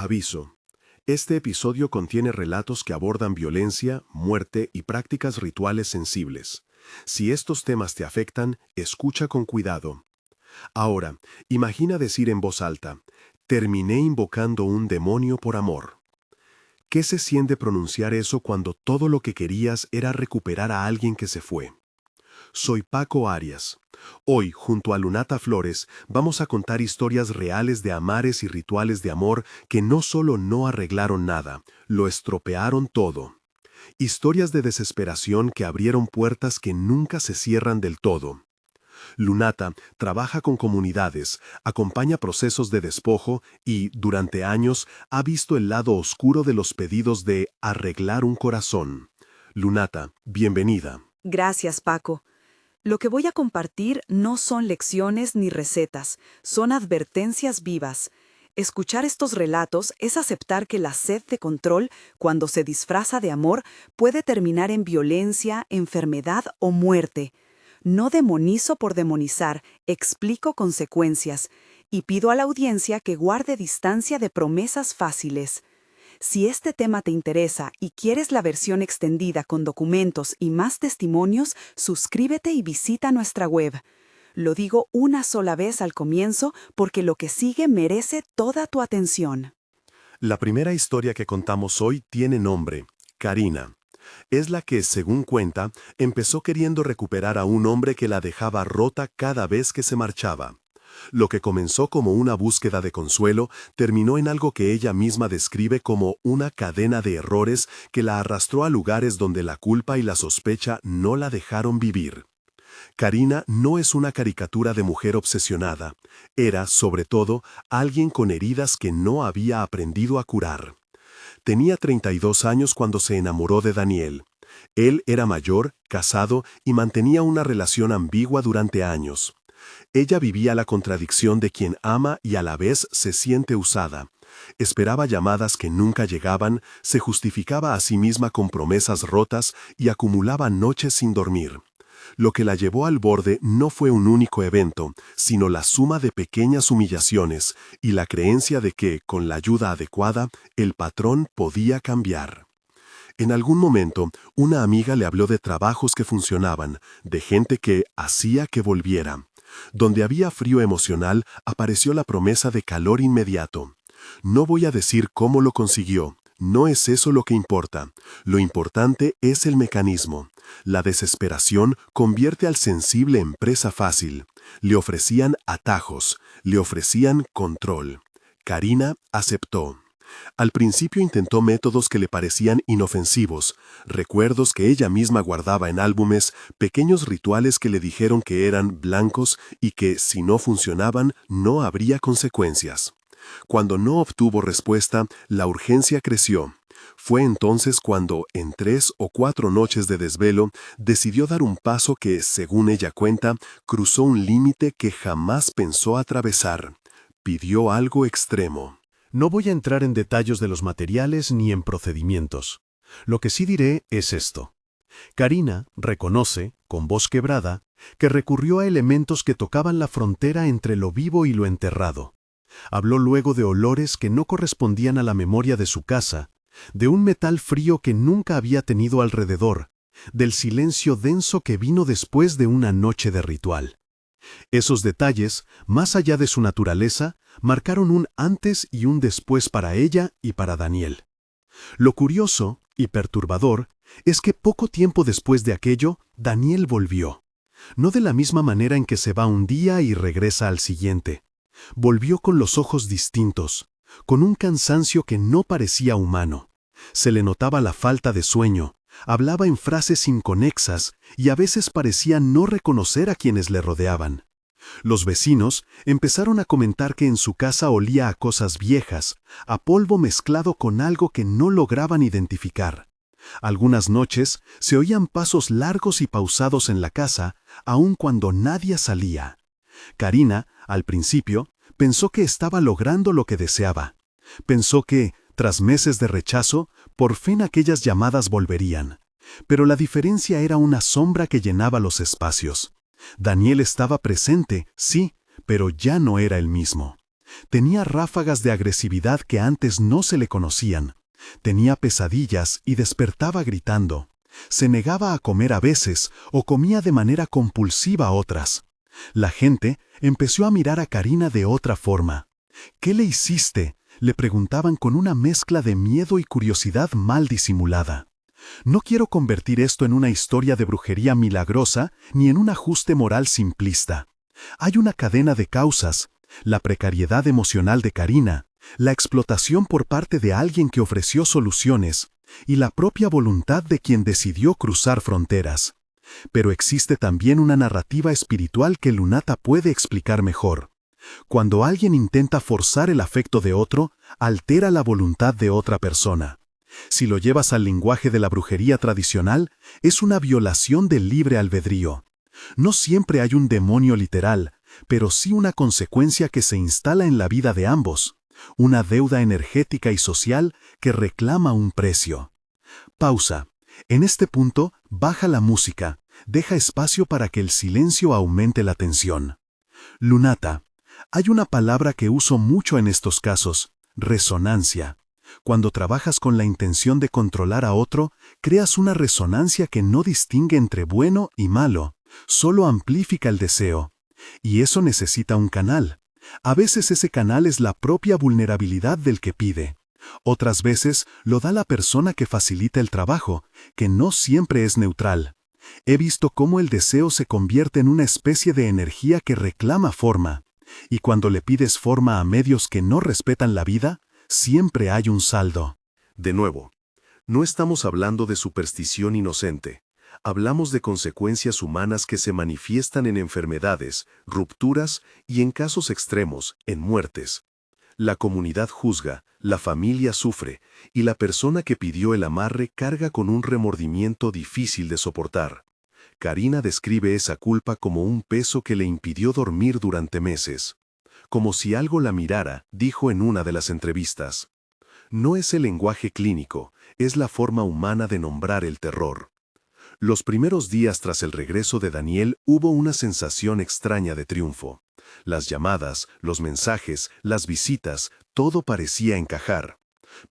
Aviso. Este episodio contiene relatos que abordan violencia, muerte y prácticas rituales sensibles. Si estos temas te afectan, escucha con cuidado. Ahora, imagina decir en voz alta, terminé invocando un demonio por amor. ¿Qué se siente pronunciar eso cuando todo lo que querías era recuperar a alguien que se fue? Soy Paco Arias. Hoy, junto a Lunata Flores, vamos a contar historias reales de amares y rituales de amor que no solo no arreglaron nada, lo estropearon todo. Historias de desesperación que abrieron puertas que nunca se cierran del todo. Lunata trabaja con comunidades, acompaña procesos de despojo y, durante años, ha visto el lado oscuro de los pedidos de arreglar un corazón. Lunata, bienvenida. Gracias, Paco. Lo que voy a compartir no son lecciones ni recetas, son advertencias vivas. Escuchar estos relatos es aceptar que la sed de control, cuando se disfraza de amor, puede terminar en violencia, enfermedad o muerte. No demonizo por demonizar, explico consecuencias, y pido a la audiencia que guarde distancia de promesas fáciles. Si este tema te interesa y quieres la versión extendida con documentos y más testimonios, suscríbete y visita nuestra web. Lo digo una sola vez al comienzo porque lo que sigue merece toda tu atención. La primera historia que contamos hoy tiene nombre, Karina. Es la que, según cuenta, empezó queriendo recuperar a un hombre que la dejaba rota cada vez que se marchaba. Lo que comenzó como una búsqueda de consuelo terminó en algo que ella misma describe como una cadena de errores que la arrastró a lugares donde la culpa y la sospecha no la dejaron vivir. Karina no es una caricatura de mujer obsesionada. Era, sobre todo, alguien con heridas que no había aprendido a curar. Tenía 32 años cuando se enamoró de Daniel. Él era mayor, casado y mantenía una relación ambigua durante años. Ella vivía la contradicción de quien ama y a la vez se siente usada. Esperaba llamadas que nunca llegaban, se justificaba a sí misma con promesas rotas y acumulaba noches sin dormir. Lo que la llevó al borde no fue un único evento, sino la suma de pequeñas humillaciones y la creencia de que, con la ayuda adecuada, el patrón podía cambiar. En algún momento, una amiga le habló de trabajos que funcionaban, de gente que hacía que volviera. Donde había frío emocional, apareció la promesa de calor inmediato. No voy a decir cómo lo consiguió, no es eso lo que importa. Lo importante es el mecanismo. La desesperación convierte al sensible en presa fácil. Le ofrecían atajos, le ofrecían control. Karina aceptó. Al principio intentó métodos que le parecían inofensivos, recuerdos que ella misma guardaba en álbumes, pequeños rituales que le dijeron que eran blancos y que, si no funcionaban, no habría consecuencias. Cuando no obtuvo respuesta, la urgencia creció. Fue entonces cuando, en 3 o 4 noches de desvelo, decidió dar un paso que, según ella cuenta, cruzó un límite que jamás pensó atravesar. Pidió algo extremo. No voy a entrar en detalles de los materiales ni en procedimientos. Lo que sí diré es esto. Karina reconoce, con voz quebrada, que recurrió a elementos que tocaban la frontera entre lo vivo y lo enterrado. Habló luego de olores que no correspondían a la memoria de su casa, de un metal frío que nunca había tenido alrededor, del silencio denso que vino después de una noche de ritual. Esos detalles, más allá de su naturaleza, marcaron un antes y un después para ella y para Daniel. Lo curioso y perturbador es que poco tiempo después de aquello, Daniel volvió. No de la misma manera en que se va un día y regresa al siguiente. Volvió con los ojos distintos, con un cansancio que no parecía humano. Se le notaba la falta de sueño, hablaba en frases inconexas y a veces parecía no reconocer a quienes le rodeaban. Los vecinos empezaron a comentar que en su casa olía a cosas viejas, a polvo mezclado con algo que no lograban identificar. Algunas noches se oían pasos largos y pausados en la casa, aun cuando nadie salía. Karina, al principio, pensó que estaba logrando lo que deseaba. Pensó que, tras meses de rechazo, por fin aquellas llamadas volverían. Pero la diferencia era una sombra que llenaba los espacios. Daniel estaba presente, sí, pero ya no era el mismo. Tenía ráfagas de agresividad que antes no se le conocían. Tenía pesadillas y despertaba gritando. Se negaba a comer a veces o comía de manera compulsiva otras. La gente empezó a mirar a Karina de otra forma. «¿Qué le hiciste?», le preguntaban con una mezcla de miedo y curiosidad mal disimulada. No quiero convertir esto en una historia de brujería milagrosa ni en un ajuste moral simplista. Hay una cadena de causas: la precariedad emocional de Karina, la explotación por parte de alguien que ofreció soluciones y la propia voluntad de quien decidió cruzar fronteras. Pero existe también una narrativa espiritual que Lunata puede explicar mejor. Cuando alguien intenta forzar el afecto de otro, altera la voluntad de otra persona. Si lo llevas al lenguaje de la brujería tradicional, es una violación del libre albedrío. No siempre hay un demonio literal, pero sí una consecuencia que se instala en la vida de ambos, una deuda energética y social que reclama un precio. Pausa. En este punto, baja la música, deja espacio para que el silencio aumente la tensión. Lunata. Hay una palabra que uso mucho en estos casos: resonancia. Cuando trabajas con la intención de controlar a otro, creas una resonancia que no distingue entre bueno y malo, solo amplifica el deseo. Y eso necesita un canal. A veces ese canal es la propia vulnerabilidad del que pide. Otras veces lo da la persona que facilita el trabajo, que no siempre es neutral. He visto cómo el deseo se convierte en una especie de energía que reclama forma. Y cuando le pides forma a medios que no respetan la vida, siempre hay un saldo. De nuevo, no estamos hablando de superstición inocente. Hablamos de consecuencias humanas que se manifiestan en enfermedades, rupturas y, en casos extremos, en muertes. La comunidad juzga, la familia sufre, y la persona que pidió el amarre carga con un remordimiento difícil de soportar. Karina describe esa culpa como un peso que le impidió dormir durante meses. Como si algo la mirara, dijo en una de las entrevistas. No es el lenguaje clínico, es la forma humana de nombrar el terror. Los primeros días tras el regreso de Daniel hubo una sensación extraña de triunfo. Las llamadas, los mensajes, las visitas, todo parecía encajar.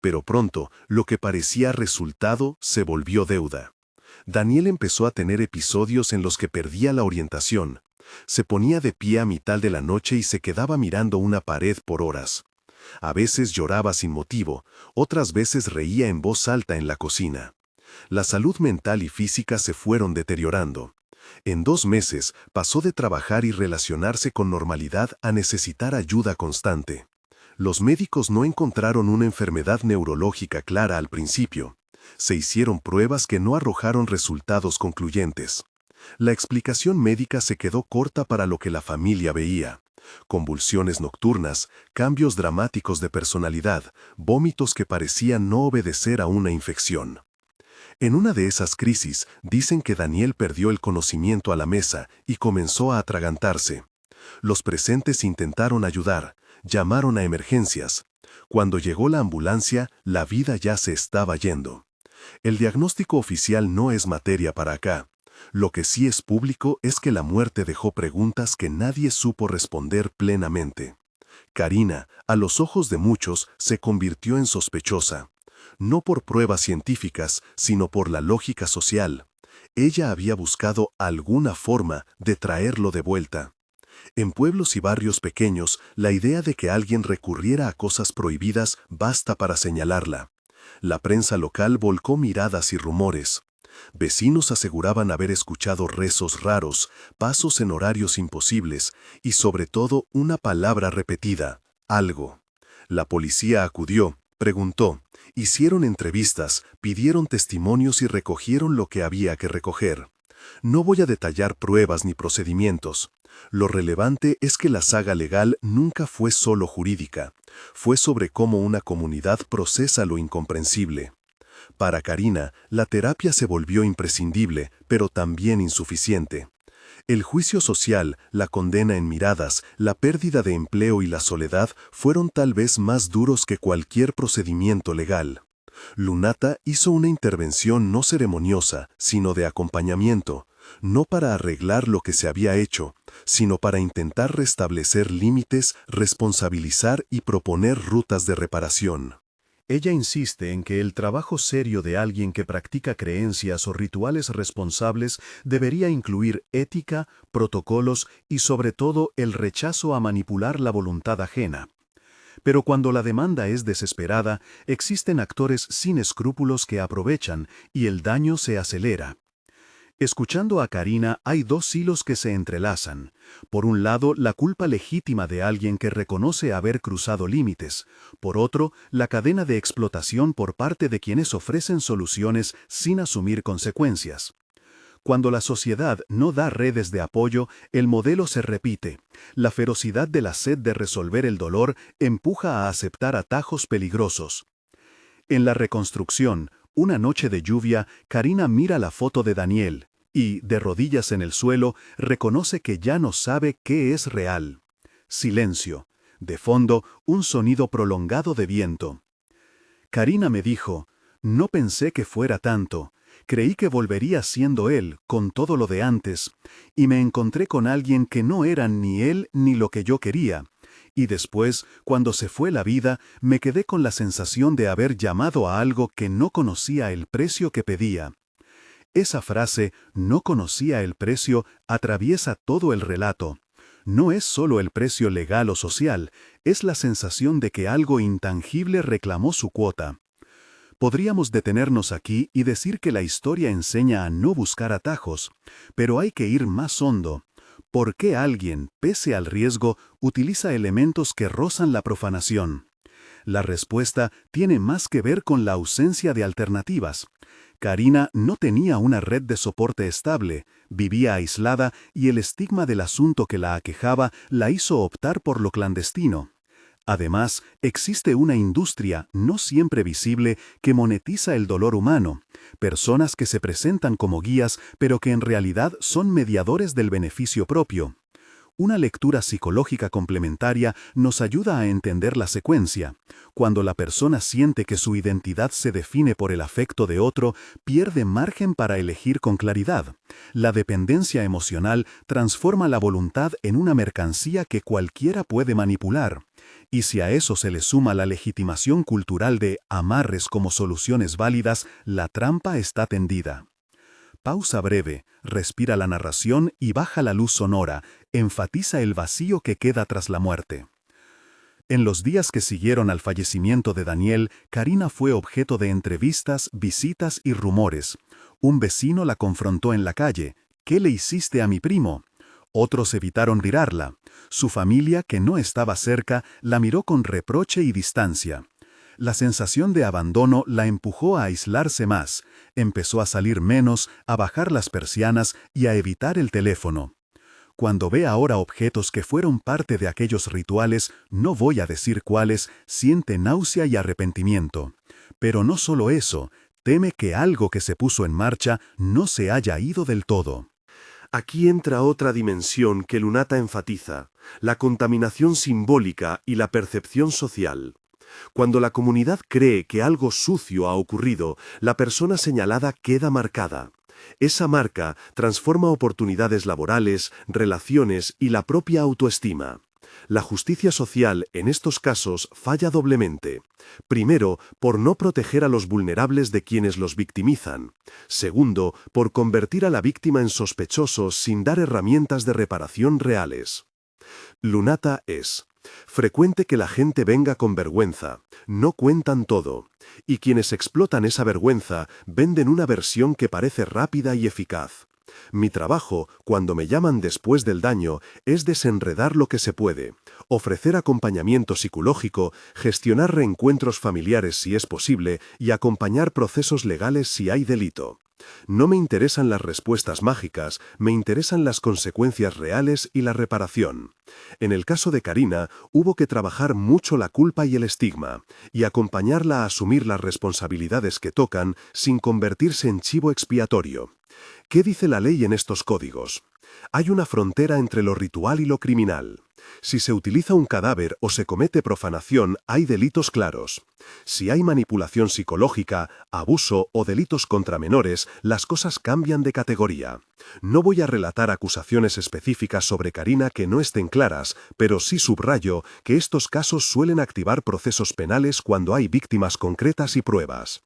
Pero pronto, lo que parecía resultado se volvió deuda. Daniel empezó a tener episodios en los que perdía la orientación. Se ponía de pie a mitad de la noche y se quedaba mirando una pared por horas. A veces lloraba sin motivo, otras veces reía en voz alta en la cocina. La salud mental y física se fueron deteriorando. En 2 meses pasó de trabajar y relacionarse con normalidad a necesitar ayuda constante. Los médicos no encontraron una enfermedad neurológica clara al principio. Se hicieron pruebas que no arrojaron resultados concluyentes. La explicación médica se quedó corta para lo que la familia veía: convulsiones nocturnas, cambios dramáticos de personalidad, vómitos que parecían no obedecer a una infección. En una de esas crisis, dicen que Daniel perdió el conocimiento a la mesa y comenzó a atragantarse. Los presentes intentaron ayudar, llamaron a emergencias. Cuando llegó la ambulancia, la vida ya se estaba yendo. El diagnóstico oficial no es materia para acá. Lo que sí es público es que la muerte dejó preguntas que nadie supo responder plenamente. Karina, a los ojos de muchos, se convirtió en sospechosa. No por pruebas científicas, sino por la lógica social. Ella había buscado alguna forma de traerlo de vuelta. En pueblos y barrios pequeños, la idea de que alguien recurriera a cosas prohibidas basta para señalarla. La prensa local volcó miradas y rumores. Vecinos aseguraban haber escuchado rezos raros, pasos en horarios imposibles y, sobre todo, una palabra repetida: algo. La policía acudió, preguntó, hicieron entrevistas, pidieron testimonios y recogieron lo que había que recoger. No voy a detallar pruebas ni procedimientos. Lo relevante es que la saga legal nunca fue solo jurídica. Fue sobre cómo una comunidad procesa lo incomprensible. Para Karina, la terapia se volvió imprescindible, pero también insuficiente. El juicio social, la condena en miradas, la pérdida de empleo y la soledad fueron tal vez más duros que cualquier procedimiento legal. Lunata hizo una intervención no ceremoniosa, sino de acompañamiento. no para arreglar lo que se había hecho, sino para intentar restablecer límites, responsabilizar y proponer rutas de reparación. Ella insiste en que el trabajo serio de alguien que practica creencias o rituales responsables debería incluir ética, protocolos y sobre todo el rechazo a manipular la voluntad ajena. Pero cuando la demanda es desesperada, existen actores sin escrúpulos que aprovechan y el daño se acelera. Escuchando a Karina hay dos hilos que se entrelazan. Por un lado, la culpa legítima de alguien que reconoce haber cruzado límites. Por otro, la cadena de explotación por parte de quienes ofrecen soluciones sin asumir consecuencias. Cuando la sociedad no da redes de apoyo, el modelo se repite. La ferocidad de la sed de resolver el dolor empuja a aceptar atajos peligrosos. En la reconstrucción, una noche de lluvia, Karina mira la foto de Daniel y, de rodillas en el suelo, reconoce que ya no sabe qué es real. Silencio. De fondo, un sonido prolongado de viento. Karina me dijo, no pensé que fuera tanto. Creí que volvería siendo él, con todo lo de antes, y me encontré con alguien que no era ni él ni lo que yo quería. Y después, cuando se fue la vida, me quedé con la sensación de haber llamado a algo que no conocía el precio que pedía. Esa frase, no conocía el precio, atraviesa todo el relato. No es solo el precio legal o social, es la sensación de que algo intangible reclamó su cuota. Podríamos detenernos aquí y decir que la historia enseña a no buscar atajos, pero hay que ir más hondo. ¿Por qué alguien, pese al riesgo, utiliza elementos que rozan la profanación? La respuesta tiene más que ver con la ausencia de alternativas. Karina no tenía una red de soporte estable, vivía aislada y el estigma del asunto que la aquejaba la hizo optar por lo clandestino. Además, existe una industria, no siempre visible, que monetiza el dolor humano, personas que se presentan como guías, pero que en realidad son mediadores del beneficio propio. Una lectura psicológica complementaria nos ayuda a entender la secuencia. Cuando la persona siente que su identidad se define por el afecto de otro, pierde margen para elegir con claridad. La dependencia emocional transforma la voluntad en una mercancía que cualquiera puede manipular. Y si a eso se le suma la legitimación cultural de amarres como soluciones válidas, la trampa está tendida. Pausa breve, respira la narración y baja la luz sonora, enfatiza el vacío que queda tras la muerte. En los días que siguieron al fallecimiento de Daniel, Karina fue objeto de entrevistas, visitas y rumores. Un vecino la confrontó en la calle. ¿Qué le hiciste a mi primo? Otros evitaron mirarla. Su familia, que no estaba cerca, la miró con reproche y distancia. La sensación de abandono la empujó a aislarse más. Empezó a salir menos, a bajar las persianas y a evitar el teléfono. Cuando ve ahora objetos que fueron parte de aquellos rituales, no voy a decir cuáles, siente náusea y arrepentimiento. Pero no solo eso, teme que algo que se puso en marcha no se haya ido del todo. Aquí entra otra dimensión que Lunata enfatiza, la contaminación simbólica y la percepción social. Cuando la comunidad cree que algo sucio ha ocurrido, la persona señalada queda marcada. Esa marca transforma oportunidades laborales, relaciones y la propia autoestima. La justicia social, en estos casos, falla doblemente. Primero, por no proteger a los vulnerables de quienes los victimizan. Segundo, por convertir a la víctima en sospechoso sin dar herramientas de reparación reales. Lunata es: frecuente que la gente venga con vergüenza, no cuentan todo, y quienes explotan esa vergüenza venden una versión que parece rápida y eficaz. Mi trabajo, cuando me llaman después del daño, es desenredar lo que se puede, ofrecer acompañamiento psicológico, gestionar reencuentros familiares si es posible y acompañar procesos legales si hay delito. No me interesan las respuestas mágicas, me interesan las consecuencias reales y la reparación. En el caso de Karina, hubo que trabajar mucho la culpa y el estigma, y acompañarla a asumir las responsabilidades que tocan sin convertirse en chivo expiatorio. ¿Qué dice la ley en estos códigos? Hay una frontera entre lo ritual y lo criminal. Si se utiliza un cadáver o se comete profanación, hay delitos claros. Si hay manipulación psicológica, abuso o delitos contra menores, las cosas cambian de categoría. No voy a relatar acusaciones específicas sobre Karina que no estén claras, pero sí subrayo que estos casos suelen activar procesos penales cuando hay víctimas concretas y pruebas.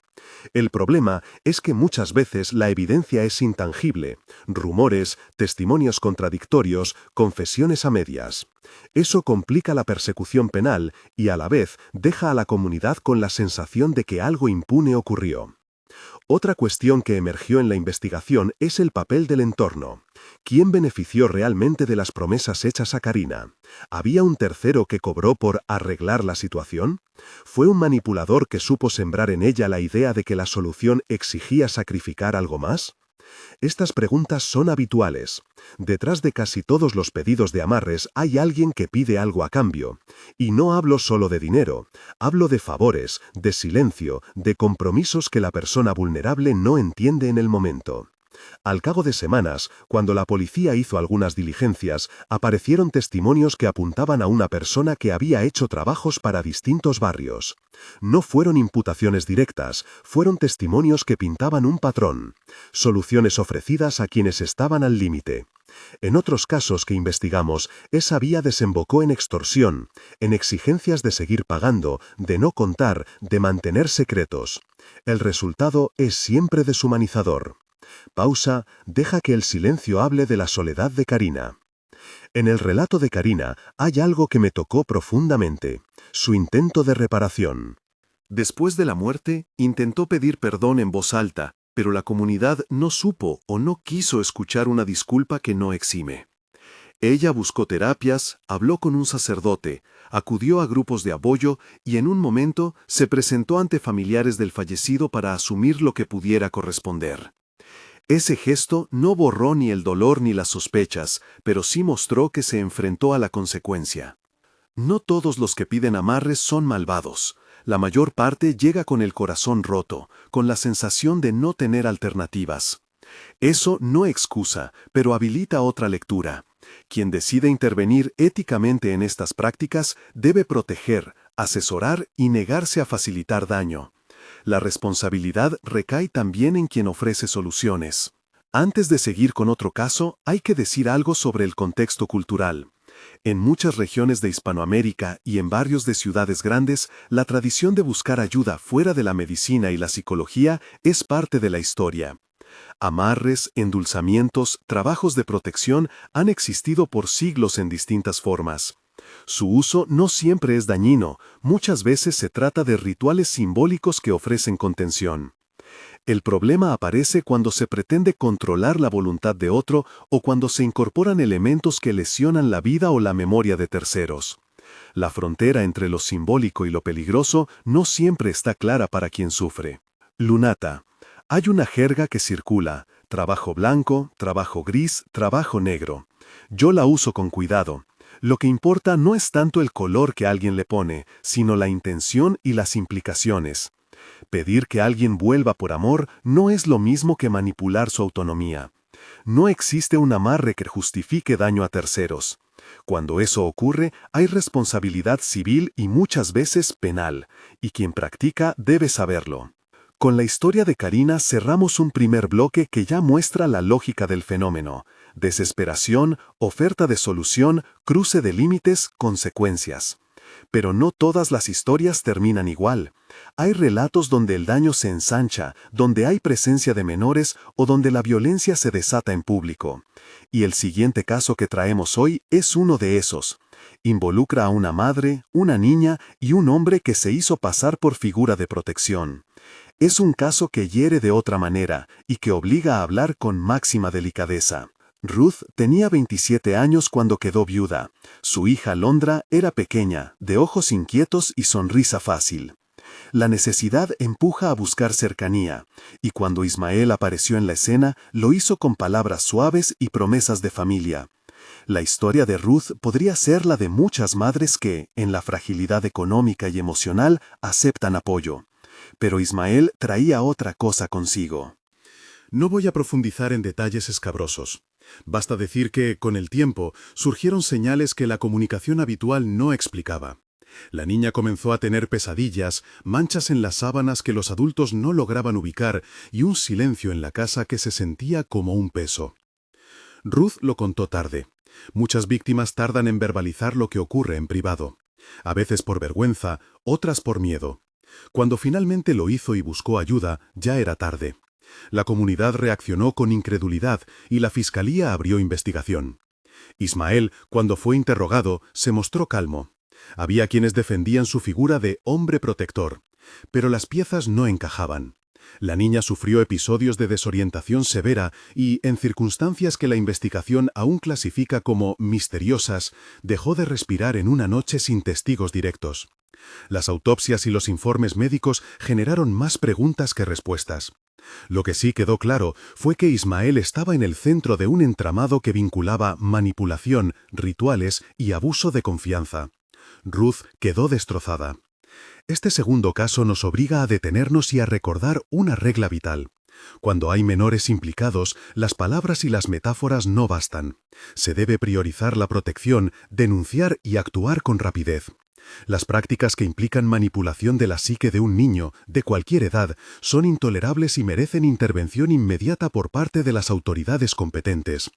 El problema es que muchas veces la evidencia es intangible, rumores, testimonios contradictorios, confesiones a medias. Eso complica la persecución penal y a la vez deja a la comunidad con la sensación de que algo impune ocurrió. Otra cuestión que emergió en la investigación es el papel del entorno. ¿Quién benefició realmente de las promesas hechas a Karina? ¿Había un tercero que cobró por arreglar la situación? ¿Fue un manipulador que supo sembrar en ella la idea de que la solución exigía sacrificar algo más? Estas preguntas son habituales. Detrás de casi todos los pedidos de amarres hay alguien que pide algo a cambio. Y no hablo solo de dinero, hablo de favores, de silencio, de compromisos que la persona vulnerable no entiende en el momento. Al cabo de semanas, cuando la policía hizo algunas diligencias, aparecieron testimonios que apuntaban a una persona que había hecho trabajos para distintos barrios. No fueron imputaciones directas, fueron testimonios que pintaban un patrón. Soluciones ofrecidas a quienes estaban al límite. En otros casos que investigamos, esa vía desembocó en extorsión, en exigencias de seguir pagando, de no contar, de mantener secretos. El resultado es siempre deshumanizador. Pausa, deja que el silencio hable de la soledad de Karina. En el relato de Karina hay algo que me tocó profundamente, su intento de reparación. Después de la muerte, intentó pedir perdón en voz alta, pero la comunidad no supo o no quiso escuchar una disculpa que no exime. Ella buscó terapias, habló con un sacerdote, acudió a grupos de apoyo y en un momento se presentó ante familiares del fallecido para asumir lo que pudiera corresponder. Ese gesto no borró ni el dolor ni las sospechas, pero sí mostró que se enfrentó a la consecuencia. No todos los que piden amarres son malvados. La mayor parte llega con el corazón roto, con la sensación de no tener alternativas. Eso no excusa, pero habilita otra lectura. Quien decide intervenir éticamente en estas prácticas debe proteger, asesorar y negarse a facilitar daño. La responsabilidad recae también en quien ofrece soluciones. Antes de seguir con otro caso, hay que decir algo sobre el contexto cultural. En muchas regiones de Hispanoamérica y en barrios de ciudades grandes, la tradición de buscar ayuda fuera de la medicina y la psicología es parte de la historia. Amarres, endulzamientos, trabajos de protección han existido por siglos en distintas formas. Su uso no siempre es dañino, muchas veces se trata de rituales simbólicos que ofrecen contención. El problema aparece cuando se pretende controlar la voluntad de otro o cuando se incorporan elementos que lesionan la vida o la memoria de terceros. La frontera entre lo simbólico y lo peligroso no siempre está clara para quien sufre. Lunata. Hay una jerga que circula: trabajo blanco, trabajo gris, trabajo negro. Yo la uso con cuidado. Lo que importa no es tanto el color que alguien le pone, sino la intención y las implicaciones. Pedir que alguien vuelva por amor no es lo mismo que manipular su autonomía. No existe un amarre que justifique daño a terceros. Cuando eso ocurre, hay responsabilidad civil y muchas veces penal, y quien practica debe saberlo. Con la historia de Karina cerramos un primer bloque que ya muestra la lógica del fenómeno: desesperación, oferta de solución, cruce de límites, consecuencias. Pero no todas las historias terminan igual. Hay relatos donde el daño se ensancha, donde hay presencia de menores o donde la violencia se desata en público. Y el siguiente caso que traemos hoy es uno de esos. Involucra a una madre, una niña y un hombre que se hizo pasar por figura de protección. Es un caso que hiere de otra manera y que obliga a hablar con máxima delicadeza. Ruth tenía 27 años cuando quedó viuda. Su hija Londra era pequeña, de ojos inquietos y sonrisa fácil. La necesidad empuja a buscar cercanía, y cuando Ismael apareció en la escena, lo hizo con palabras suaves y promesas de familia. La historia de Ruth podría ser la de muchas madres que, en la fragilidad económica y emocional, aceptan apoyo. Pero Ismael traía otra cosa consigo. No voy a profundizar en detalles escabrosos. Basta decir que, con el tiempo, surgieron señales que la comunicación habitual no explicaba. La niña comenzó a tener pesadillas, manchas en las sábanas que los adultos no lograban ubicar y un silencio en la casa que se sentía como un peso. Ruth lo contó tarde. Muchas víctimas tardan en verbalizar lo que ocurre en privado. A veces por vergüenza, otras por miedo. Cuando finalmente lo hizo y buscó ayuda, ya era tarde. La comunidad reaccionó con incredulidad y la fiscalía abrió investigación. Ismael, cuando fue interrogado, se mostró calmo. Había quienes defendían su figura de hombre protector, pero las piezas no encajaban. La niña sufrió episodios de desorientación severa y, en circunstancias que la investigación aún clasifica como misteriosas, dejó de respirar en una noche sin testigos directos. Las autopsias y los informes médicos generaron más preguntas que respuestas. Lo que sí quedó claro fue que Ismael estaba en el centro de un entramado que vinculaba manipulación, rituales y abuso de confianza. Ruth quedó destrozada. Este segundo caso nos obliga a detenernos y a recordar una regla vital. Cuando hay menores implicados, las palabras y las metáforas no bastan. Se debe priorizar la protección, denunciar y actuar con rapidez. Las prácticas que implican manipulación de la psique de un niño, de cualquier edad, son intolerables y merecen intervención inmediata por parte de las autoridades competentes.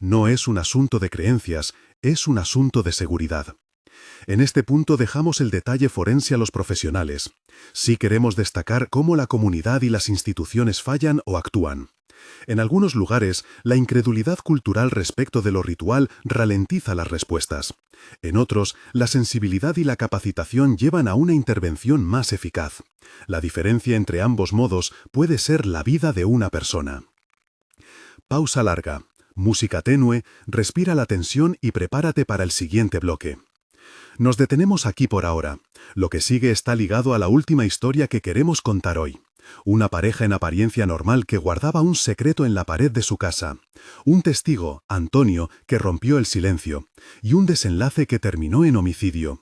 No es un asunto de creencias, es un asunto de seguridad. En este punto dejamos el detalle forense a los profesionales. Sí queremos destacar cómo la comunidad y las instituciones fallan o actúan. En algunos lugares, la incredulidad cultural respecto de lo ritual ralentiza las respuestas. En otros, la sensibilidad y la capacitación llevan a una intervención más eficaz. La diferencia entre ambos modos puede ser la vida de una persona. Pausa larga. Música tenue, respira la tensión y prepárate para el siguiente bloque. Nos detenemos aquí por ahora. Lo que sigue está ligado a la última historia que queremos contar hoy. Una pareja en apariencia normal que guardaba un secreto en la pared de su casa. Un testigo, Antonio, que rompió el silencio. Y un desenlace que terminó en homicidio.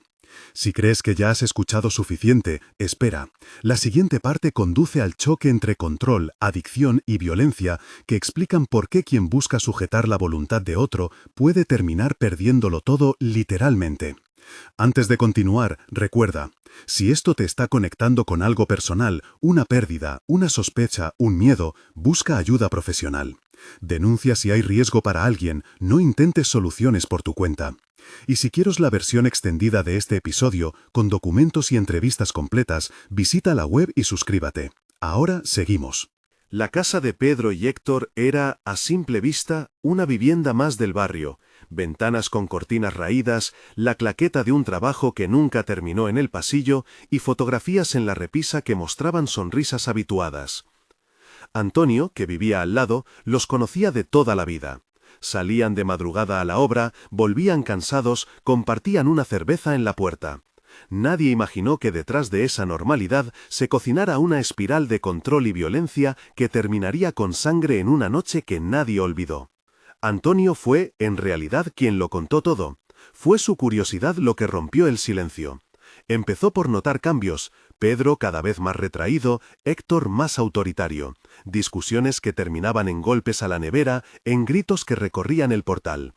Si crees que ya has escuchado suficiente, espera. La siguiente parte conduce al choque entre control, adicción y violencia que explican por qué quien busca sujetar la voluntad de otro puede terminar perdiéndolo todo literalmente. Antes de continuar, recuerda, si esto te está conectando con algo personal, una pérdida, una sospecha, un miedo, busca ayuda profesional. Denuncia si hay riesgo para alguien, no intentes soluciones por tu cuenta. Y si quieres la versión extendida de este episodio, con documentos y entrevistas completas, visita la web y suscríbete. Ahora seguimos. La casa de Pedro y Héctor era, a simple vista, una vivienda más del barrio. Ventanas con cortinas raídas, la claqueta de un trabajo que nunca terminó en el pasillo y fotografías en la repisa que mostraban sonrisas habituadas. Antonio, que vivía al lado, los conocía de toda la vida. Salían de madrugada a la obra, volvían cansados, compartían una cerveza en la puerta. Nadie imaginó que detrás de esa normalidad se cocinara una espiral de control y violencia que terminaría con sangre en una noche que nadie olvidó. Antonio fue, en realidad, quien lo contó todo. Fue su curiosidad lo que rompió el silencio. Empezó por notar cambios, Pedro cada vez más retraído, Héctor más autoritario, discusiones que terminaban en golpes a la nevera, en gritos que recorrían el portal.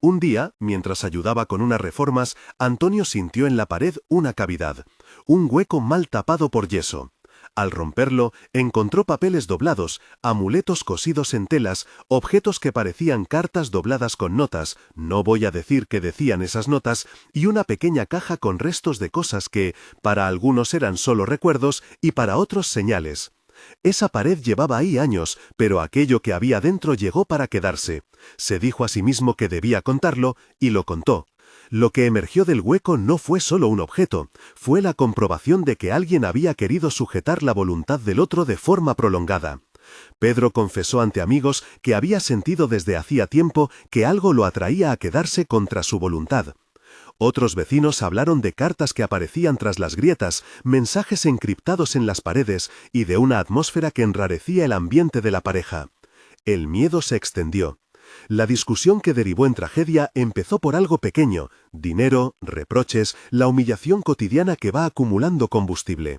Un día, mientras ayudaba con unas reformas, Antonio sintió en la pared una cavidad, un hueco mal tapado por yeso. Al romperlo, encontró papeles doblados, amuletos cosidos en telas, objetos que parecían cartas dobladas con notas, no voy a decir qué decían esas notas, y una pequeña caja con restos de cosas que, para algunos eran solo recuerdos y para otros señales. Esa pared llevaba ahí años, pero aquello que había dentro llegó para quedarse. Se dijo a sí mismo que debía contarlo, y lo contó. Lo que emergió del hueco no fue solo un objeto, fue la comprobación de que alguien había querido sujetar la voluntad del otro de forma prolongada. Pedro confesó ante amigos que había sentido desde hacía tiempo que algo lo atraía a quedarse contra su voluntad. Otros vecinos hablaron de cartas que aparecían tras las grietas, mensajes encriptados en las paredes y de una atmósfera que enrarecía el ambiente de la pareja. El miedo se extendió. La discusión que derivó en tragedia empezó por algo pequeño: dinero, reproches, la humillación cotidiana que va acumulando combustible.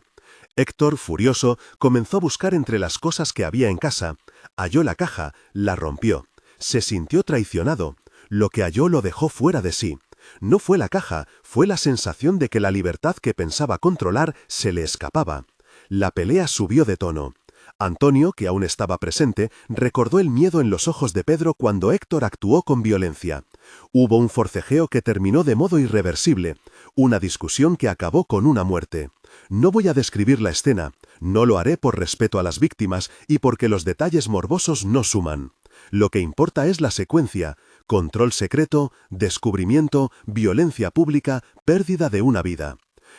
Héctor, furioso, comenzó a buscar entre las cosas que había en casa. Halló la caja, la rompió. Se sintió traicionado. Lo que halló lo dejó fuera de sí. No fue la caja, fue la sensación de que la libertad que pensaba controlar se le escapaba. La pelea subió de tono. Antonio, que aún estaba presente, recordó el miedo en los ojos de Pedro cuando Héctor actuó con violencia. Hubo un forcejeo que terminó de modo irreversible, una discusión que acabó con una muerte. No voy a describir la escena, no lo haré por respeto a las víctimas y porque los detalles morbosos no suman. Lo que importa es la secuencia: control secreto, descubrimiento, violencia pública, pérdida de una vida.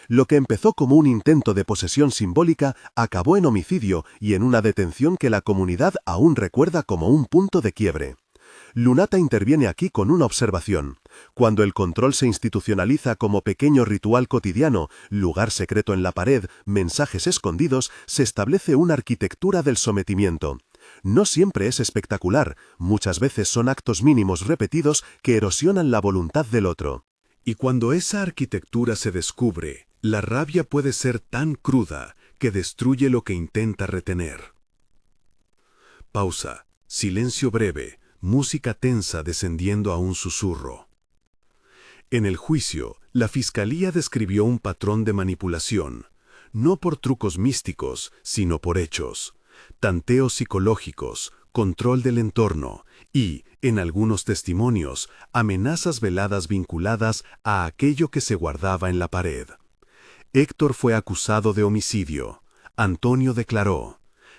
Lo que empezó como un intento de posesión simbólica acabó en homicidio y en una detención que la comunidad aún recuerda como un punto de quiebre. Lunata interviene aquí con una observación. Cuando el control se institucionaliza como pequeño ritual cotidiano, lugar secreto en la pared, mensajes escondidos, se establece una arquitectura del sometimiento. No siempre es espectacular, muchas veces son actos mínimos repetidos que erosionan la voluntad del otro. Y cuando esa arquitectura se descubre, la rabia puede ser tan cruda que destruye lo que intenta retener. Pausa. Silencio breve. Música tensa descendiendo a un susurro. En el juicio, la fiscalía describió un patrón de manipulación, no por trucos místicos, sino por hechos. Tanteos psicológicos, control del entorno y, en algunos testimonios, amenazas veladas vinculadas a aquello que se guardaba en la pared. Héctor fue acusado de homicidio. Antonio declaró.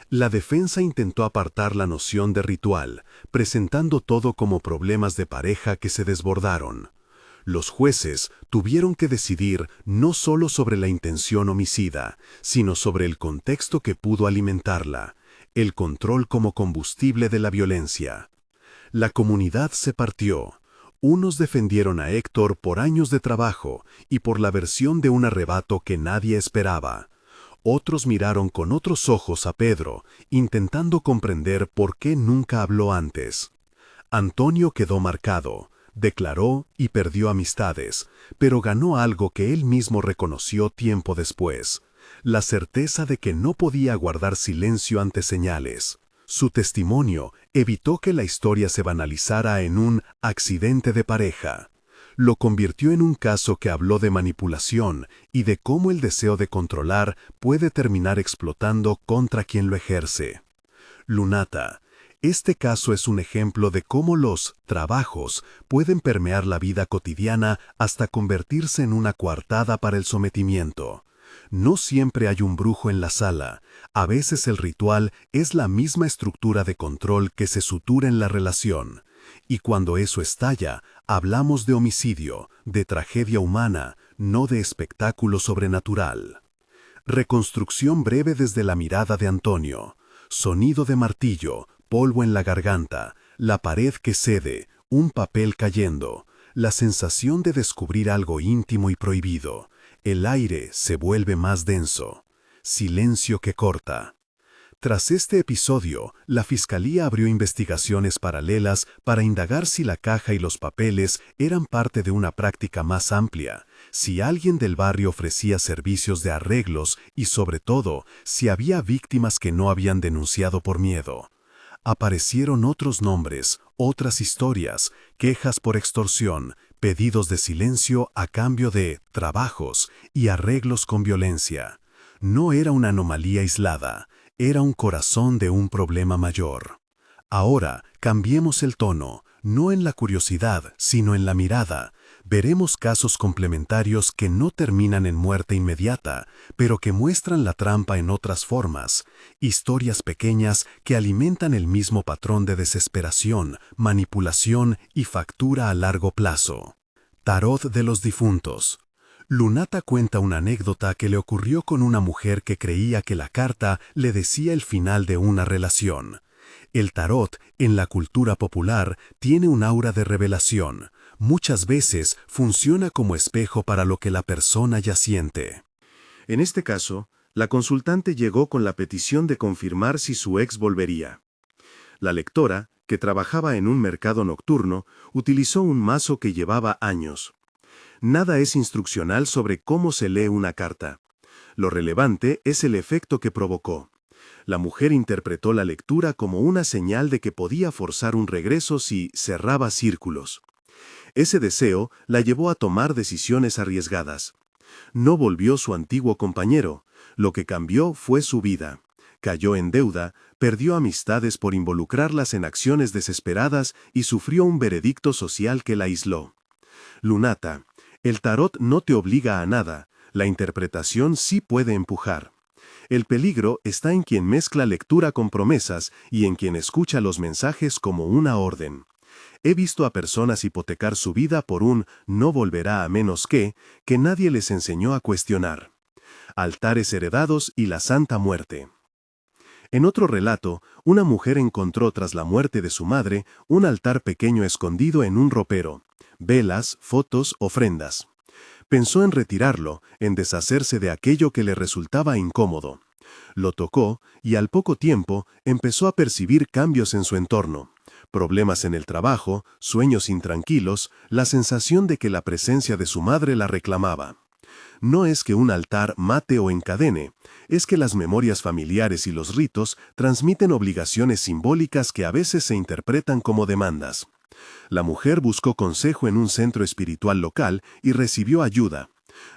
La defensa intentó apartar la noción de ritual, presentando todo como problemas de pareja que se desbordaron. Los jueces tuvieron que decidir no solo sobre la intención homicida, sino sobre el contexto que pudo alimentarla, el control como combustible de la violencia. La comunidad se partió. Unos defendieron a Héctor por años de trabajo y por la versión de un arrebato que nadie esperaba. Otros miraron con otros ojos a Pedro, intentando comprender por qué nunca habló antes. Antonio quedó marcado, declaró y perdió amistades, pero ganó algo que él mismo reconoció tiempo después: la certeza de que no podía guardar silencio ante señales. Su testimonio evitó que la historia se banalizara en un accidente de pareja. Lo convirtió en un caso que habló de manipulación y de cómo el deseo de controlar puede terminar explotando contra quien lo ejerce. Lunata. Este caso es un ejemplo de cómo los trabajos pueden permear la vida cotidiana hasta convertirse en una coartada para el sometimiento. No siempre hay un brujo en la sala, a veces el ritual es la misma estructura de control que se sutura en la relación. Y cuando eso estalla, hablamos de homicidio, de tragedia humana, no de espectáculo sobrenatural. Reconstrucción breve desde la mirada de Antonio. Sonido de martillo, polvo en la garganta, la pared que cede, un papel cayendo, la sensación de descubrir algo íntimo y prohibido. El aire se vuelve más denso. Silencio que corta. Tras este episodio, la Fiscalía abrió investigaciones paralelas para indagar si la caja y los papeles eran parte de una práctica más amplia, si alguien del barrio ofrecía servicios de arreglos y, sobre todo, si había víctimas que no habían denunciado por miedo. Aparecieron otros nombres, otras historias, quejas por extorsión, pedidos de silencio a cambio de trabajos y arreglos con violencia. No era una anomalía aislada. Era un corazón de un problema mayor. Ahora, cambiemos el tono, no en la curiosidad, sino en la mirada. Veremos casos complementarios que no terminan en muerte inmediata, pero que muestran la trampa en otras formas. Historias pequeñas que alimentan el mismo patrón de desesperación, manipulación y factura a largo plazo. Tarot de los difuntos. Lunata cuenta una anécdota que le ocurrió con una mujer que creía que la carta le decía el final de una relación. El tarot, en la cultura popular, tiene un aura de revelación. Muchas veces funciona como espejo para lo que la persona ya siente. En este caso, la consultante llegó con la petición de confirmar si su ex volvería. La lectora, que trabajaba en un mercado nocturno, utilizó un mazo que llevaba años. Nada es instruccional sobre cómo se lee una carta. Lo relevante es el efecto que provocó. La mujer interpretó la lectura como una señal de que podía forzar un regreso si cerraba círculos. Ese deseo la llevó a tomar decisiones arriesgadas. No volvió su antiguo compañero, lo que cambió fue su vida. Cayó en deuda, perdió amistades por involucrarlas en acciones desesperadas y sufrió un veredicto social que la aisló. Lunata, el tarot no te obliga a nada, la interpretación sí puede empujar. El peligro está en quien mezcla lectura con promesas y en quien escucha los mensajes como una orden. He visto a personas hipotecar su vida por un «no volverá a menos que» nadie les enseñó a cuestionar. Altares heredados y la Santa Muerte. En otro relato, una mujer encontró tras la muerte de su madre un altar pequeño escondido en un ropero. Velas, fotos, ofrendas. Pensó en retirarlo, en deshacerse de aquello que le resultaba incómodo. Lo tocó y al poco tiempo empezó a percibir cambios en su entorno. Problemas en el trabajo, sueños intranquilos, la sensación de que la presencia de su madre la reclamaba. No es que un altar mate o encadene, es que las memorias familiares y los ritos transmiten obligaciones simbólicas que a veces se interpretan como demandas. La mujer buscó consejo en un centro espiritual local y recibió ayuda.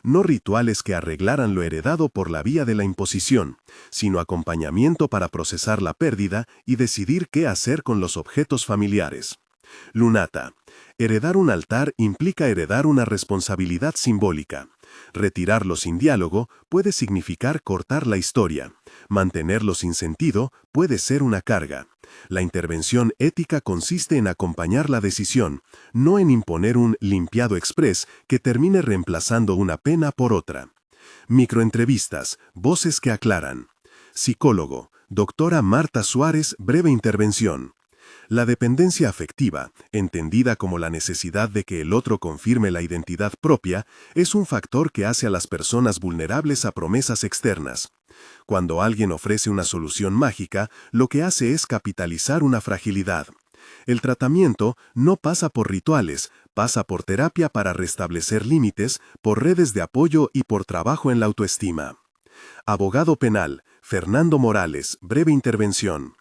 No rituales que arreglaran lo heredado por la vía de la imposición, sino acompañamiento para procesar la pérdida y decidir qué hacer con los objetos familiares. Lunata. Heredar un altar implica heredar una responsabilidad simbólica. Retirarlo sin diálogo puede significar cortar la historia. Mantenerlo sin sentido puede ser una carga. La intervención ética consiste en acompañar la decisión, no en imponer un limpiado exprés que termine reemplazando una pena por otra. Microentrevistas, voces que aclaran. Psicólogo, doctora Marta Suárez, breve intervención. La dependencia afectiva, entendida como la necesidad de que el otro confirme la identidad propia, es un factor que hace a las personas vulnerables a promesas externas. Cuando alguien ofrece una solución mágica, lo que hace es capitalizar una fragilidad. El tratamiento no pasa por rituales, pasa por terapia para restablecer límites, por redes de apoyo y por trabajo en la autoestima. Abogado penal, Fernando Morales, breve intervención.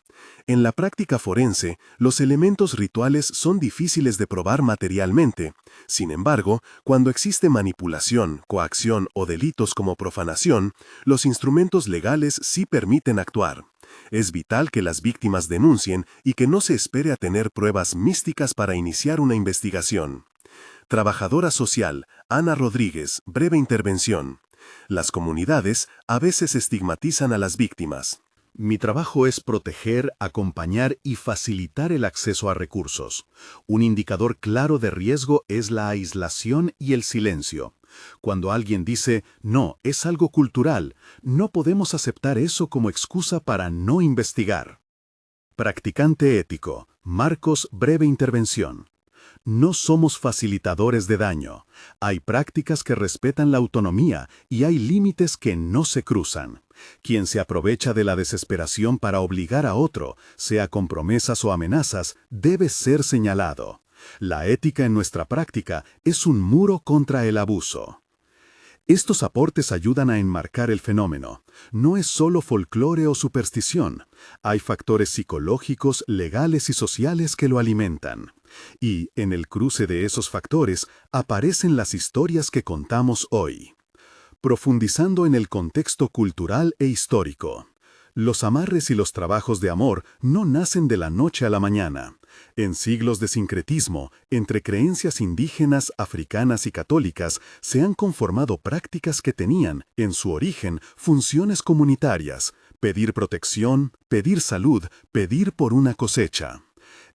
En la práctica forense, los elementos rituales son difíciles de probar materialmente. Sin embargo, cuando existe manipulación, coacción o delitos como profanación, los instrumentos legales sí permiten actuar. Es vital que las víctimas denuncien y que no se espere a tener pruebas místicas para iniciar una investigación. Trabajadora social, Ana Rodríguez, breve intervención. Las comunidades a veces estigmatizan a las víctimas. Mi trabajo es proteger, acompañar y facilitar el acceso a recursos. Un indicador claro de riesgo es la aislación y el silencio. Cuando alguien dice, no, es algo cultural, no podemos aceptar eso como excusa para no investigar. Practicante ético, Marcos, breve intervención. No somos facilitadores de daño. Hay prácticas que respetan la autonomía y hay límites que no se cruzan. Quien se aprovecha de la desesperación para obligar a otro, sea con promesas o amenazas, debe ser señalado. La ética en nuestra práctica es un muro contra el abuso. Estos aportes ayudan a enmarcar el fenómeno. No es solo folclore o superstición. Hay factores psicológicos, legales y sociales que lo alimentan. Y, en el cruce de esos factores, aparecen las historias que contamos hoy. Profundizando en el contexto cultural e histórico. Los amarres y los trabajos de amor no nacen de la noche a la mañana. En siglos de sincretismo, entre creencias indígenas, africanas y católicas, se han conformado prácticas que tenían, en su origen, funciones comunitarias: pedir protección, pedir salud, pedir por una cosecha.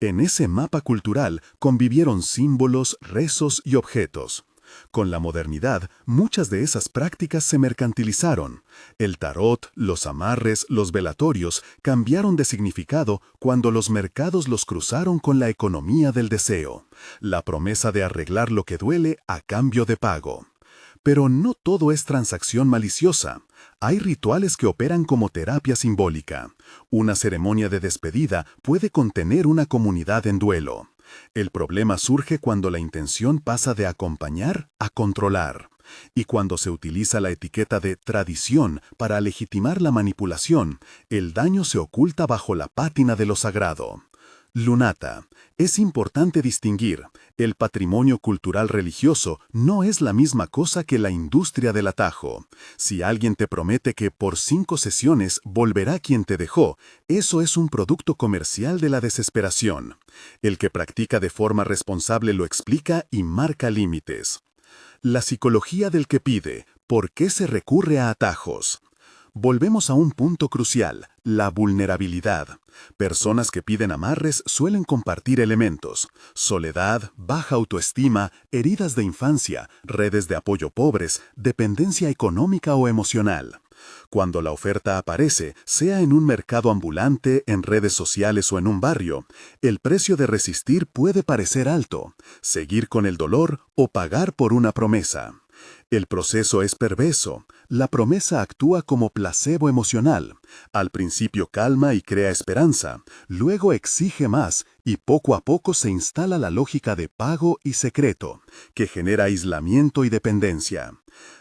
En ese mapa cultural convivieron símbolos, rezos y objetos. Con la modernidad, muchas de esas prácticas se mercantilizaron. El tarot, los amarres, los velatorios cambiaron de significado cuando los mercados los cruzaron con la economía del deseo, la promesa de arreglar lo que duele a cambio de pago. Pero no todo es transacción maliciosa. Hay rituales que operan como terapia simbólica. Una ceremonia de despedida puede contener una comunidad en duelo. El problema surge cuando la intención pasa de acompañar a controlar. Y cuando se utiliza la etiqueta de tradición para legitimar la manipulación, el daño se oculta bajo la pátina de lo sagrado. Lunata. Es importante distinguir, el patrimonio cultural religioso no es la misma cosa que la industria del atajo. Si alguien te promete que por 5 sesiones volverá quien te dejó, eso es un producto comercial de la desesperación. El que practica de forma responsable lo explica y marca límites. La psicología del que pide. ¿Por qué se recurre a atajos? Volvemos a un punto crucial, la vulnerabilidad. Personas que piden amarres suelen compartir elementos: soledad, baja autoestima, heridas de infancia, redes de apoyo pobres, dependencia económica o emocional. Cuando la oferta aparece, sea en un mercado ambulante, en redes sociales o en un barrio, el precio de resistir puede parecer alto, seguir con el dolor o pagar por una promesa. El proceso es perverso. La promesa actúa como placebo emocional. Al principio calma y crea esperanza, luego exige más y poco a poco se instala la lógica de pago y secreto, que genera aislamiento y dependencia.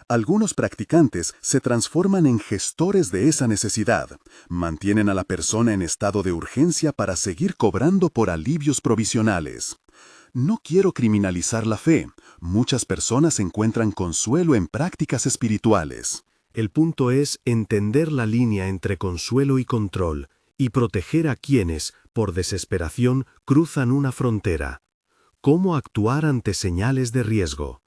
Algunos practicantes se transforman en gestores de esa necesidad. Mantienen a la persona en estado de urgencia para seguir cobrando por alivios provisionales. No quiero criminalizar la fe. Muchas personas encuentran consuelo en prácticas espirituales. El punto es entender la línea entre consuelo y control, y proteger a quienes, por desesperación, cruzan una frontera. ¿Cómo actuar ante señales de riesgo?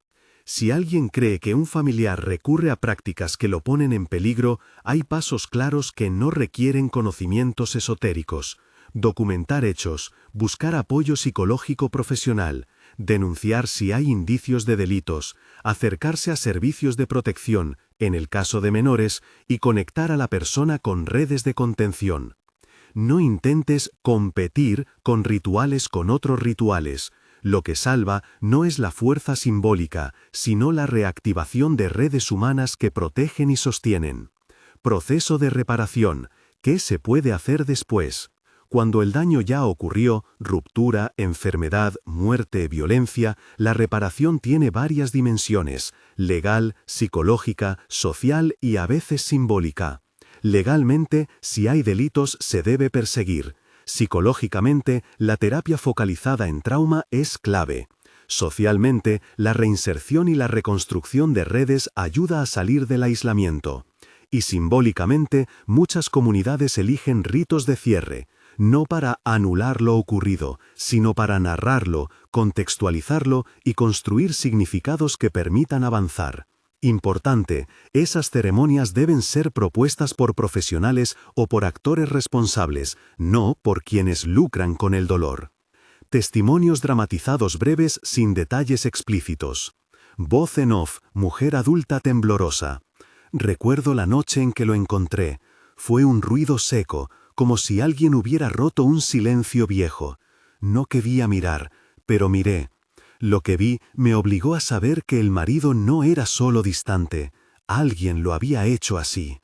Si alguien cree que un familiar recurre a prácticas que lo ponen en peligro, hay pasos claros que no requieren conocimientos esotéricos. Documentar hechos, buscar apoyo psicológico profesional, denunciar si hay indicios de delitos, acercarse a servicios de protección, en el caso de menores, y conectar a la persona con redes de contención. No intentes competir con rituales con otros rituales. Lo que salva no es la fuerza simbólica, sino la reactivación de redes humanas que protegen y sostienen. Proceso de reparación. ¿Qué se puede hacer después? Cuando el daño ya ocurrió, ruptura, enfermedad, muerte, violencia, la reparación tiene varias dimensiones: legal, psicológica, social y a veces simbólica. Legalmente, si hay delitos, se debe perseguir. Psicológicamente, la terapia focalizada en trauma es clave. Socialmente, la reinserción y la reconstrucción de redes ayuda a salir del aislamiento. Y simbólicamente, muchas comunidades eligen ritos de cierre, no para anular lo ocurrido, sino para narrarlo, contextualizarlo y construir significados que permitan avanzar. Importante, esas ceremonias deben ser propuestas por profesionales o por actores responsables, no por quienes lucran con el dolor. Testimonios dramatizados breves sin detalles explícitos. Voz en off, mujer adulta temblorosa. Recuerdo la noche en que lo encontré. Fue un ruido seco, como si alguien hubiera roto un silencio viejo. No quería mirar, pero miré. Lo que vi me obligó a saber que el marido no era solo distante. Alguien lo había hecho así.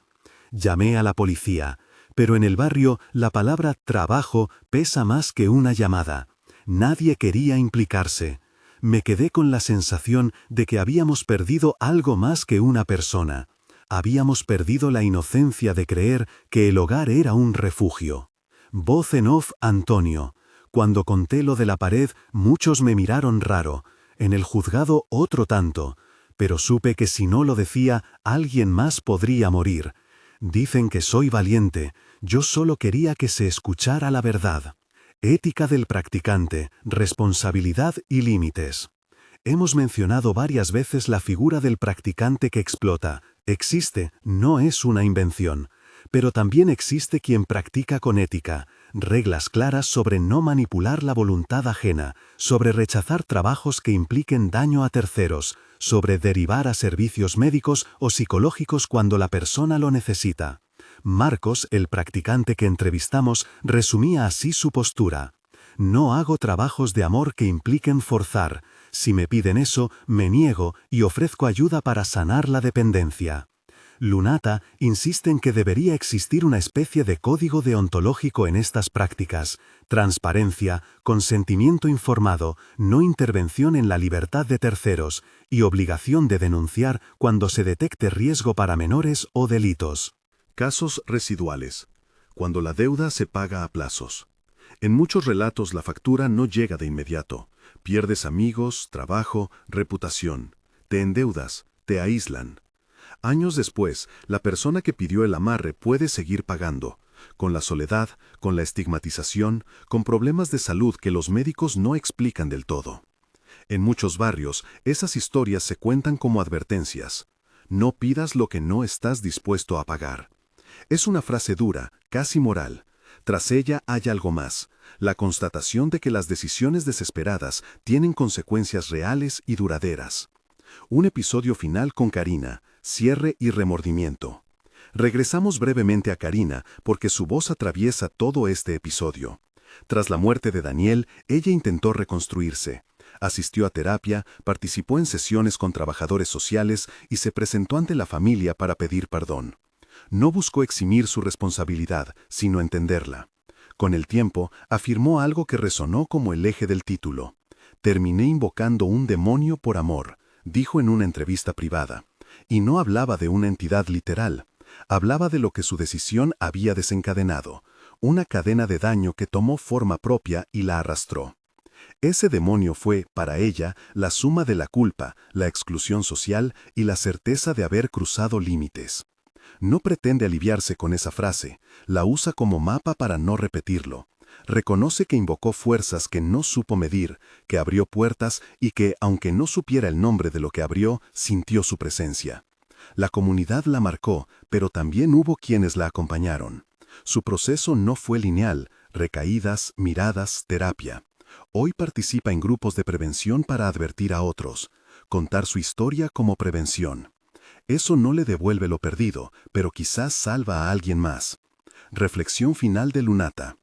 Llamé a la policía, pero en el barrio la palabra trabajo pesa más que una llamada. Nadie quería implicarse. Me quedé con la sensación de que habíamos perdido algo más que una persona. Habíamos perdido la inocencia de creer que el hogar era un refugio. Voz en off, Antonio. Cuando conté lo de la pared, muchos me miraron raro. En el juzgado otro tanto. Pero supe que si no lo decía, alguien más podría morir. Dicen que soy valiente. Yo solo quería que se escuchara la verdad. Ética del practicante, responsabilidad y límites. Hemos mencionado varias veces la figura del practicante que explota. Existe, no es una invención. Pero también existe quien practica con ética, reglas claras sobre no manipular la voluntad ajena, sobre rechazar trabajos que impliquen daño a terceros, sobre derivar a servicios médicos o psicológicos cuando la persona lo necesita. Marcos, el practicante que entrevistamos, resumía así su postura. No hago trabajos de amor que impliquen forzar. Si me piden eso, me niego y ofrezco ayuda para sanar la dependencia. Lunata insiste en que debería existir una especie de código deontológico en estas prácticas: transparencia, consentimiento informado, no intervención en la libertad de terceros y obligación de denunciar cuando se detecte riesgo para menores o delitos. Casos residuales. Cuando la deuda se paga a plazos. En muchos relatos la factura no llega de inmediato. Pierdes amigos, trabajo, reputación. Te endeudas, te aíslan. Años después, la persona que pidió el amarre puede seguir pagando, con la soledad, con la estigmatización, con problemas de salud que los médicos no explican del todo. En muchos barrios, esas historias se cuentan como advertencias. No pidas lo que no estás dispuesto a pagar. Es una frase dura, casi moral. Tras ella hay algo más: la constatación de que las decisiones desesperadas tienen consecuencias reales y duraderas. Un episodio final con Karina, cierre y remordimiento. Regresamos brevemente a Karina porque su voz atraviesa todo este episodio. Tras la muerte de Daniel, ella intentó reconstruirse. Asistió a terapia, participó en sesiones con trabajadores sociales y se presentó ante la familia para pedir perdón. No buscó eximir su responsabilidad, sino entenderla. Con el tiempo, afirmó algo que resonó como el eje del título. «Terminé invocando un demonio por amor», dijo en una entrevista privada. Y no hablaba de una entidad literal. Hablaba de lo que su decisión había desencadenado, una cadena de daño que tomó forma propia y la arrastró. Ese demonio fue, para ella, la suma de la culpa, la exclusión social y la certeza de haber cruzado límites. No pretende aliviarse con esa frase, la usa como mapa para no repetirlo. Reconoce que invocó fuerzas que no supo medir, que abrió puertas y que, aunque no supiera el nombre de lo que abrió, sintió su presencia. La comunidad la marcó, pero también hubo quienes la acompañaron. Su proceso no fue lineal: recaídas, miradas, terapia. Hoy participa en grupos de prevención para advertir a otros, contar su historia como prevención. Eso no le devuelve lo perdido, pero quizás salva a alguien más. Reflexión final de Lunata.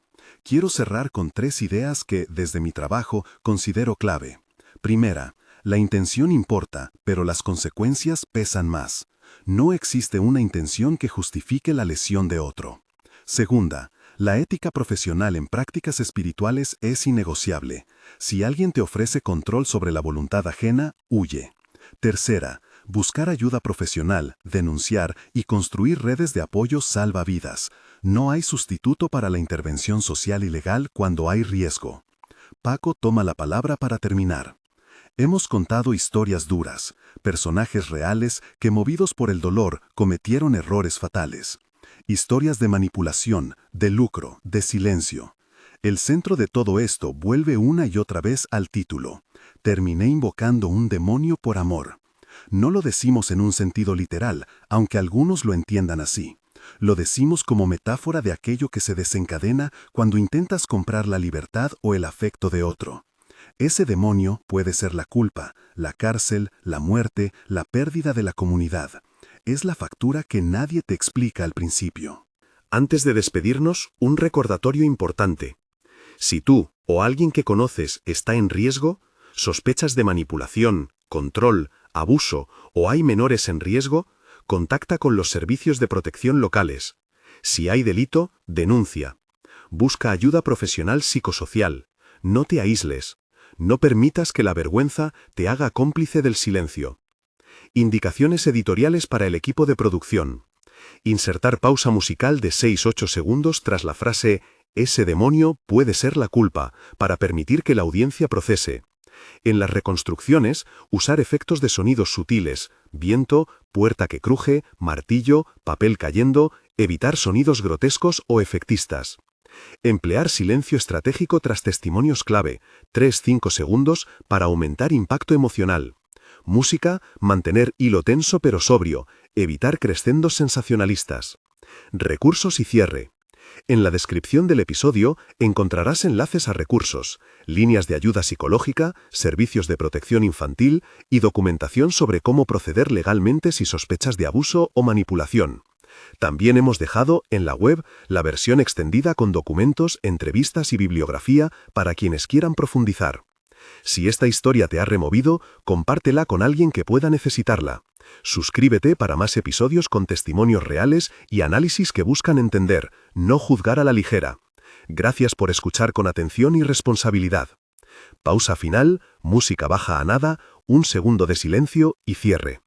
Quiero cerrar con 3 ideas que, desde mi trabajo, considero clave. Primera, la intención importa, pero las consecuencias pesan más. No existe una intención que justifique la lesión de otro. Segunda, la ética profesional en prácticas espirituales es innegociable. Si alguien te ofrece control sobre la voluntad ajena, huye. Tercera, buscar ayuda profesional, denunciar y construir redes de apoyo salva vidas. No hay sustituto para la intervención social y legal cuando hay riesgo. Paco toma la palabra para terminar. Hemos contado historias duras, personajes reales que, movidos por el dolor, cometieron errores fatales. Historias de manipulación, de lucro, de silencio. El centro de todo esto vuelve una y otra vez al título: «Terminé invocando un demonio por amor». No lo decimos en un sentido literal, aunque algunos lo entiendan así. Lo decimos como metáfora de aquello que se desencadena cuando intentas comprar la libertad o el afecto de otro. Ese demonio puede ser la culpa, la cárcel, la muerte, la pérdida de la comunidad. Es la factura que nadie te explica al principio. Antes de despedirnos, un recordatorio importante. Si tú o alguien que conoces está en riesgo, sospechas de manipulación, control, abuso o hay menores en riesgo, contacta con los servicios de protección locales. Si hay delito, denuncia. Busca ayuda profesional psicosocial. No te aísles. No permitas que la vergüenza te haga cómplice del silencio. Indicaciones editoriales para el equipo de producción. Insertar pausa musical de 6-8 segundos tras la frase «Ese demonio puede ser la culpa», para permitir que la audiencia procese. En las reconstrucciones, usar efectos de sonidos sutiles: viento, puerta que cruje, martillo, papel cayendo, evitar sonidos grotescos o efectistas. Emplear silencio estratégico tras testimonios clave, 3-5 segundos, para aumentar impacto emocional. Música, mantener hilo tenso pero sobrio, evitar crescendos sensacionalistas. Recursos y cierre. En la descripción del episodio encontrarás enlaces a recursos, líneas de ayuda psicológica, servicios de protección infantil y documentación sobre cómo proceder legalmente si sospechas de abuso o manipulación. También hemos dejado en la web la versión extendida con documentos, entrevistas y bibliografía para quienes quieran profundizar. Si esta historia te ha removido, compártela con alguien que pueda necesitarla. Suscríbete para más episodios con testimonios reales y análisis que buscan entender, no juzgar a la ligera. Gracias por escuchar con atención y responsabilidad. Pausa final, música baja a nada, un segundo de silencio y cierre.